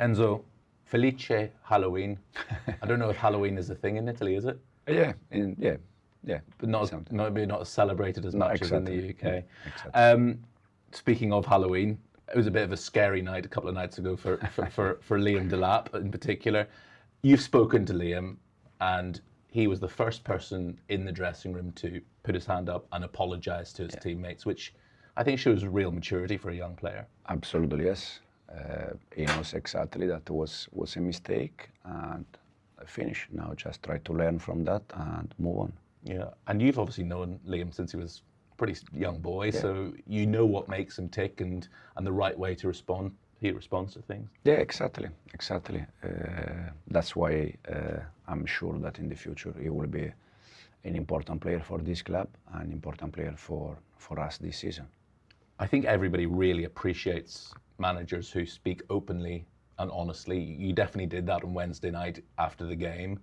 Enzo, Felice Halloween. I don't know if Halloween is a thing in Italy, is it? Yeah, But maybe not celebrated as much as in the UK. Yeah, exactly. Speaking of Halloween, it was a bit of a scary night a couple of nights ago for Liam Delap in particular. You've spoken to Liam, and he was the first person in the dressing room to put his hand up and apologise to his teammates, which I think shows real maturity for a young player. Absolutely, yes. He knows exactly that was a mistake, and finish. Now just try to learn from that and move on. Yeah, and you've obviously known Liam since he was a pretty young boy, so you know what makes him tick and the right way to respond. He responds to things. Yeah, exactly. That's why I'm sure that in the future he will be an important player for this club and an important player for us this season. I think everybody really appreciates managers who speak openly and honestly. You definitely did that on Wednesday night after the game.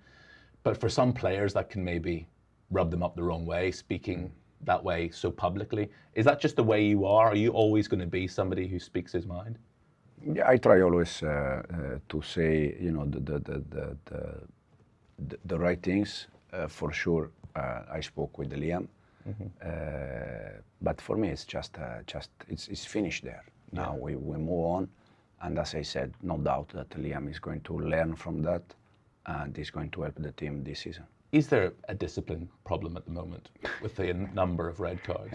But for some players, that can maybe rub them up the wrong way, speaking that way so publicly. Is that just the way you are? Are you always going to be somebody who speaks his mind? Yeah, I try always to say, the right things. For sure, I spoke with Liam, but for me, it's just it's finished there. Now we move on, and as I said, no doubt that Liam is going to learn from that, and is going to help the team this season. Is there a discipline problem at the moment with the number of red cards?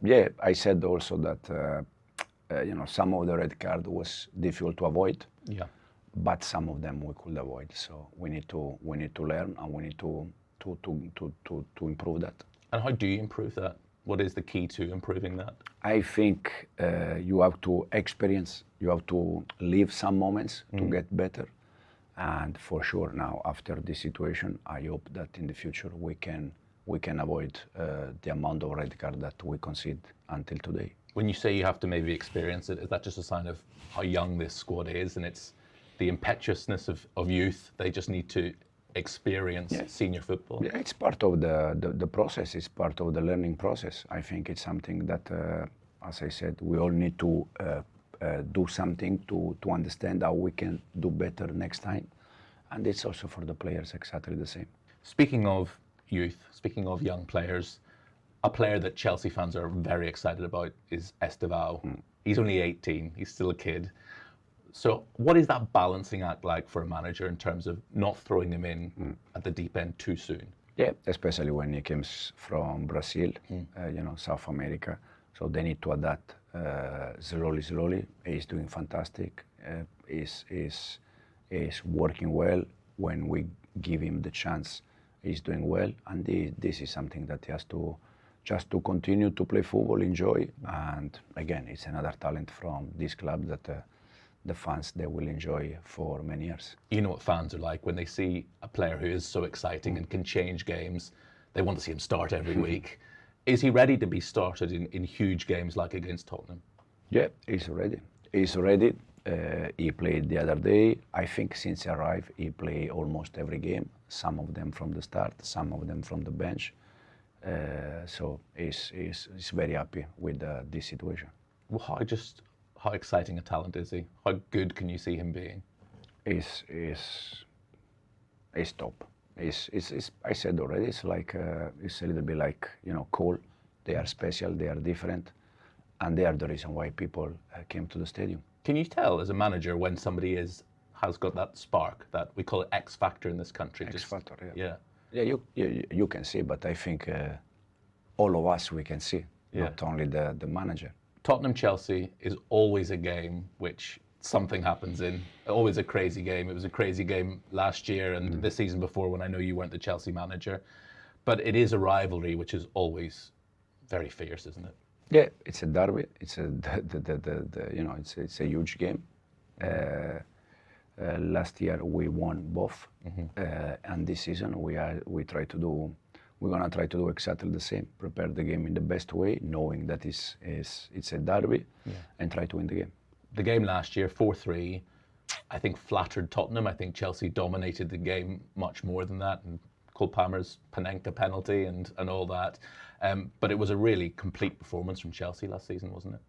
Yeah, I said also that some of the red card was difficult to avoid. Yeah. But some of them we could avoid. So we need to learn, and we need to improve that. And how do you improve that? What is the key to improving that? I think you have to experience. You have to live some moments to get better. And for sure now, after this situation, I hope that in the future we can avoid the amount of red card that we concede until today. When you say you have to maybe experience it, is that just a sign of how young this squad is, and it's the impetuousness of youth? They just need to experience senior football. Yeah, it's part of the process. It's part of the learning process. I think it's something that, as I said, we all need to do something to understand how we can do better next time. And it's also for the players exactly the same. Speaking of youth, speaking of young players, a player that Chelsea fans are very excited about is Estêvão. He's only 18, he's still a kid. So what is that balancing act like for a manager in terms of not throwing him in at the deep end too soon? Yeah, especially when he comes from Brazil, South America. So they need to adapt slowly. He's doing fantastic. He's working well. When we give him the chance, he's doing well. And this is something that he has to just to continue to play football, enjoy. And again, it's another talent from this club that the fans, they will enjoy for many years. You know what fans are like when they see a player who is so exciting and can change games. They want to see him start every week. Is he ready to be started in huge games like against Tottenham? Yeah, he's ready. He played the other day. I think since he arrived, he played almost every game. Some of them from the start, some of them from the bench. So he's very happy with this situation. Well, how exciting a talent is he? How good can you see him being? He's top. I said already, it's a little bit like, Cole. They are special, they are different, and they are the reason why people came to the stadium. Can you tell as a manager when somebody has got that spark, that we call it X factor in this country? X factor, yeah. Yeah, you can see, but I think all of us, we can see, not only the manager. Tottenham-Chelsea is always a game which something happens in, always a crazy game. It was a crazy game last year and this season before when I know you weren't the Chelsea manager. But it is a rivalry which is always very fierce, isn't it? Yeah, it's a derby. It's a huge game. Last year we won both, and this season we're gonna try to do exactly the same. Prepare the game in the best way, knowing that it's a derby, and try to win the game. The game last year, 4-3, I think flattered Tottenham. I think Chelsea dominated the game much more than that, and Cole Palmer's Panenka penalty and all that. But it was a really complete performance from Chelsea last season, wasn't it?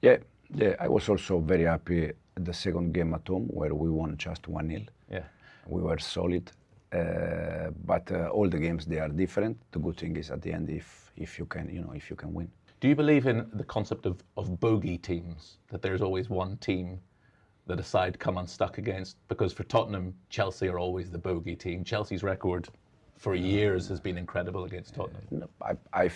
Yeah. I was also very happy the second game at home where we won just 1-0. Yeah. We were solid, but all the games they are different. The good thing is at the end if you can win. Do you believe in the concept of bogey teams, that there's always one team that a side come unstuck against? Because for Tottenham, Chelsea are always the bogey team. Chelsea's record for years has been incredible against Tottenham. No, I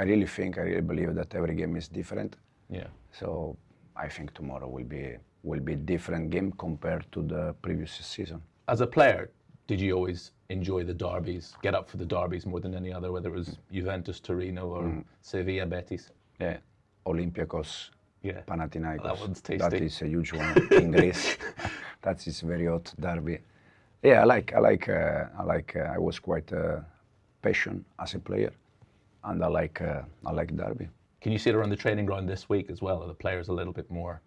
really believe that every game is different. Yeah. So I think tomorrow will be different game compared to the previous season. As a player, did you always enjoy the derbies, get up for the derbies more than any other, whether it was Juventus, Torino, or Sevilla, Betis? Yeah, Olympiacos, Yeah. Panathinaikos. That one's tasty. That is a huge one in Greece. That is very hot derby. Yeah, I was quite passionate as a player, and I like derby. Can you see it around the training ground this week as well? Are the players a little bit more?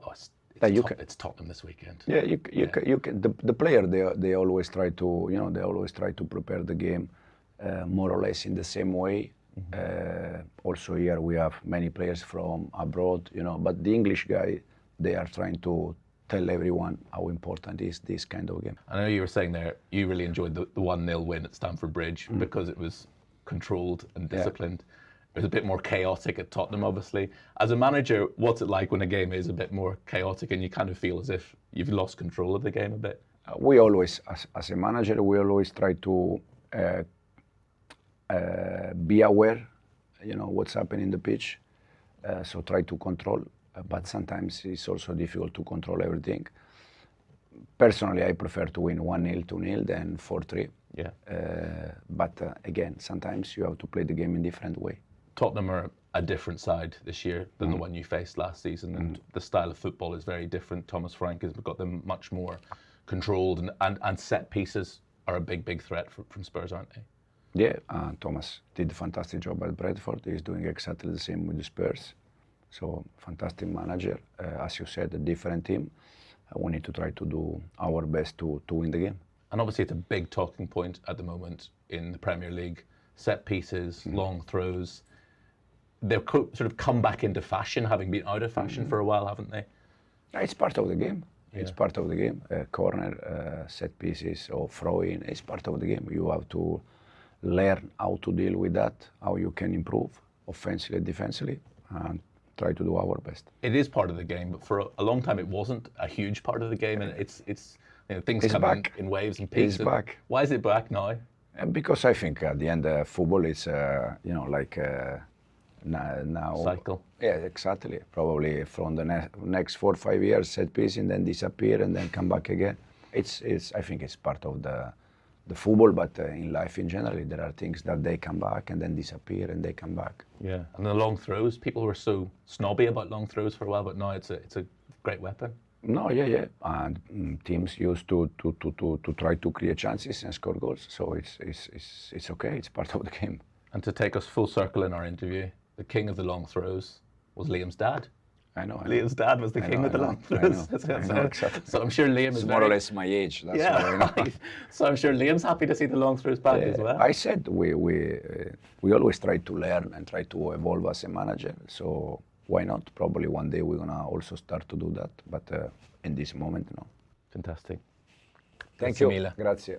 Oh, it's Tottenham this weekend. Yeah, you can. The player they always try to prepare the game more or less in the same way. Also here we have many players from abroad, but the English guy, they are trying to tell everyone how important is this kind of game. I know you were saying there you really enjoyed the 1-0 win at Stamford Bridge because it was controlled and disciplined. It was a bit more chaotic at Tottenham, obviously. As a manager, what's it like when a game is a bit more chaotic and you kind of feel as if you've lost control of the game a bit? We always, as a manager, we always try to be aware, what's happening in the pitch. So try to control, but sometimes it's also difficult to control everything. Personally, I prefer to win 1-0, 2-0 than 4-3. Yeah. But again, sometimes you have to play the game in a different way. Tottenham are a different side this year than the one you faced last season, and the style of football is very different. Thomas Frank has got them much more controlled, and set pieces are a big threat from Spurs, aren't they? Yeah, Thomas did a fantastic job at Bradford. He's doing exactly the same with the Spurs. So fantastic manager. As you said, a different team. We need to try to do our best to win the game. And obviously it's a big talking point at the moment in the Premier League. Set pieces, long throws. They've sort of come back into fashion, having been out of fashion for a while, haven't they? It's part of the game. Yeah. It's part of the game. Corner, set pieces or throw-in, it's part of the game. You have to learn how to deal with that, how you can improve offensively, defensively, and try to do our best. It is part of the game, but for a long time it wasn't a huge part of the game, and things come in waves and peaks. It's back. Why is it back now? Because I think at the end, football is, now. Cycle. Yeah, exactly. Probably from the next 4 or 5 years, set piece and then disappear and then come back again. I think it's part of the football, but in life in general, there are things that they come back and then disappear and they come back. Yeah, and the long throws. People were so snobby about long throws for a while, but now it's a great weapon. No, yeah, and teams used to try to create chances and score goals. So it's okay. It's part of the game. And to take us full circle in our interview, the king of the long throws was Liam's dad. I know. Liam's dad was the king of the long throws. I know, exactly. So I'm sure Liam is more or less my age. That's yeah, why, right. So I'm sure Liam's happy to see the long throws back as well. I said we always try to learn and try to evolve as a manager. So why not? Probably one day we're gonna also start to do that. But in this moment, no. Fantastic. Thank you. Grazie.